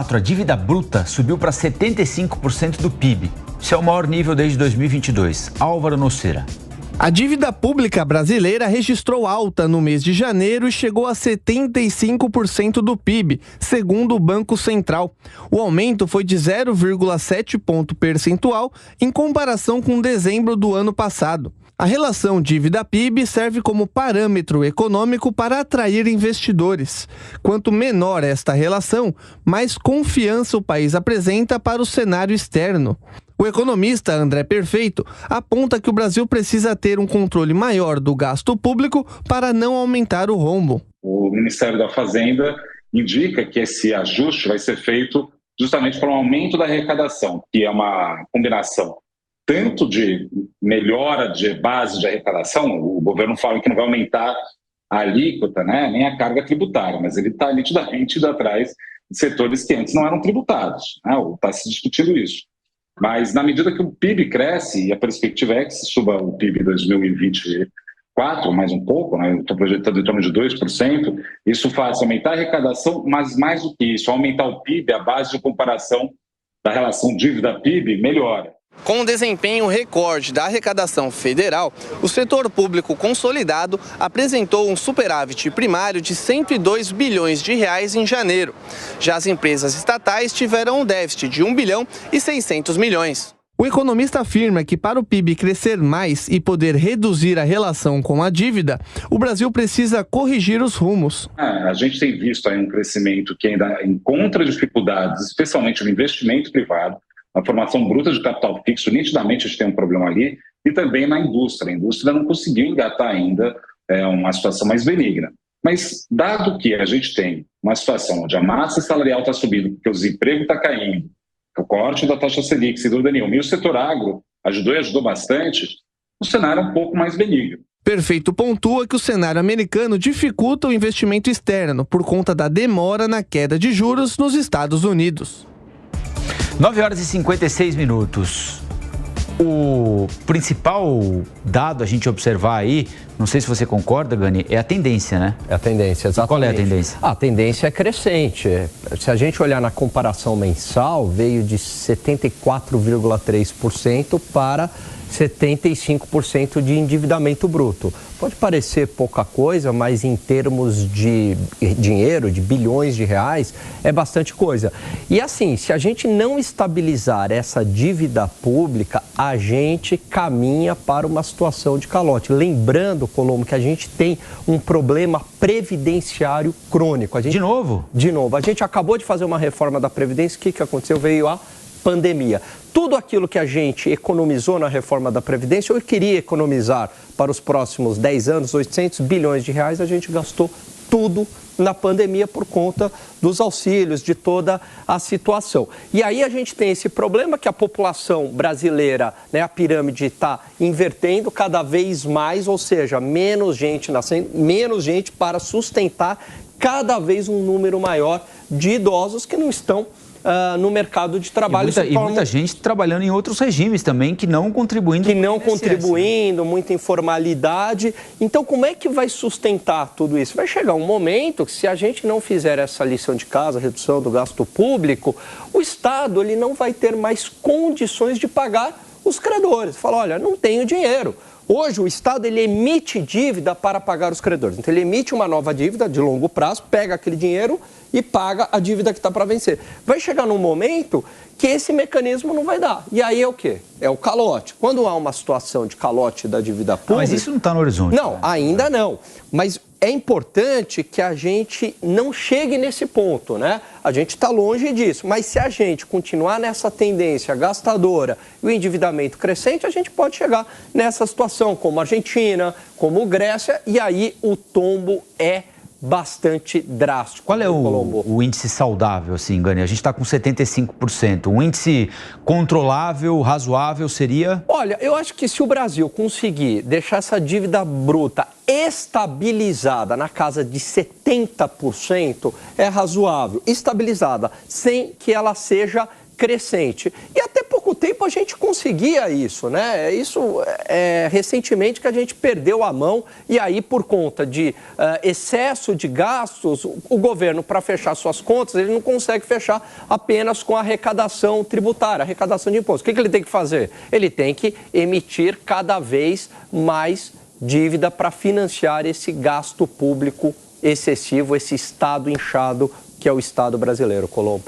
A dívida bruta subiu para 75% do PIB. Isso é o maior nível desde 2022. Álvaro Nocera. A dívida pública brasileira registrou alta no mês de janeiro e chegou a 75% do PIB, segundo o Banco Central. O aumento foi de 0,7 ponto percentual em comparação com dezembro do ano passado. A relação dívida-PIB serve como parâmetro econômico para atrair investidores. Quanto menor esta relação, mais confiança o país apresenta para o cenário externo. O economista André Perfeito aponta que o Brasil precisa ter um controle maior do gasto público para não aumentar o rombo. O Ministério da Fazenda indica que esse ajuste vai ser feito justamente para um aumento da arrecadação, que é uma combinação tanto de melhora de base de arrecadação. O governo fala que não vai aumentar a alíquota, né, nem a carga tributária, mas ele está nitidamente indo atrás de setores que antes não eram tributados, né, está se discutindo isso. Mas na medida que o PIB cresce, e a perspectiva é que se suba o PIB em 2024, mais um pouco, né, estou projetando em torno de 2%, isso faz aumentar a arrecadação, mas mais do que isso, aumentar o PIB, a base de comparação da relação dívida-PIB melhora. Com um desempenho recorde da arrecadação federal, o setor público consolidado apresentou um superávit primário de 102 bilhões de reais em janeiro. Já as empresas estatais tiveram um déficit de 1 bilhão e 600 milhões. O economista afirma que para o PIB crescer mais e poder reduzir a relação com a dívida, o Brasil precisa corrigir os rumos. A gente tem visto aí um crescimento que ainda encontra dificuldades, especialmente no investimento privado, a formação bruta de capital fixo, nitidamente a gente tem um problema ali, e também na indústria. A indústria não conseguiu engatar ainda uma situação mais benigna. Mas, dado que a gente tem uma situação onde a massa salarial está subindo, porque o desemprego está caindo, o corte da taxa Selic, sem dúvida nenhuma, e o setor agro ajudou bastante, o cenário é um pouco mais benigno. Perfeito pontua que o cenário americano dificulta o investimento externo por conta da demora na queda de juros nos Estados Unidos. 9 horas e 56 minutos. O principal dado a gente observar aí, não sei se você concorda, Gani, é a tendência, né? É a tendência, exatamente. Qual é a tendência? A tendência é crescente. Se a gente olhar na comparação mensal, veio de 74,3% para 75% de endividamento bruto. Pode parecer pouca coisa, mas em termos de dinheiro, de bilhões de reais, é bastante coisa. E assim, se a gente não estabilizar essa dívida pública, a gente caminha para uma situação de calote. Lembrando, Colombo, que a gente tem um problema previdenciário crônico. De novo? De novo. A gente acabou de fazer uma reforma da Previdência. O que aconteceu? Veio a pandemia. Tudo aquilo que a gente economizou na reforma da Previdência, ou queria economizar para os próximos 10 anos, 800 bilhões de reais, a gente gastou tudo na pandemia por conta dos auxílios, de toda a situação. E aí a gente tem esse problema que a população brasileira, né, a pirâmide está invertendo cada vez mais, ou seja, menos gente nascendo, menos gente para sustentar cada vez um número maior de idosos que não estão no mercado de trabalho. E muita gente trabalhando em outros regimes também, que não contribuindo. Que não contribuindo, muita informalidade. Então, como é que vai sustentar tudo isso? Vai chegar um momento que, se a gente não fizer essa lição de casa, redução do gasto público, o Estado ele não vai ter mais condições de pagar os credores. Fala, olha, não tenho dinheiro. Hoje, o Estado ele emite dívida para pagar os credores. Então, ele emite uma nova dívida de longo prazo, pega aquele dinheiro e paga a dívida que está para vencer. Vai chegar num momento que esse mecanismo não vai dar. E aí é o quê? É o calote. Quando há uma situação de calote da dívida pública... Mas isso não está no horizonte. Não, ainda não. Mas é importante que a gente não chegue nesse ponto, né? A gente está longe disso. Mas se a gente continuar nessa tendência gastadora e o endividamento crescente, a gente pode chegar nessa situação, como a Argentina, como Grécia, e aí o tombo é bastante drástico. Qual é o índice saudável, assim, Gani? A gente está com 75%. Um índice controlável, razoável seria? Olha, eu acho que se o Brasil conseguir deixar essa dívida bruta estabilizada na casa de 70%, é razoável. Estabilizada, sem que ela seja crescente. E até pouco tempo a gente conseguia isso, né? Isso é recentemente que a gente perdeu a mão e aí por conta de excesso de gastos, o governo para fechar suas contas, ele não consegue fechar apenas com a arrecadação tributária, arrecadação de imposto. O que ele tem que fazer? Ele tem que emitir cada vez mais dívida para financiar esse gasto público excessivo, esse Estado inchado que é o Estado brasileiro, Colombo.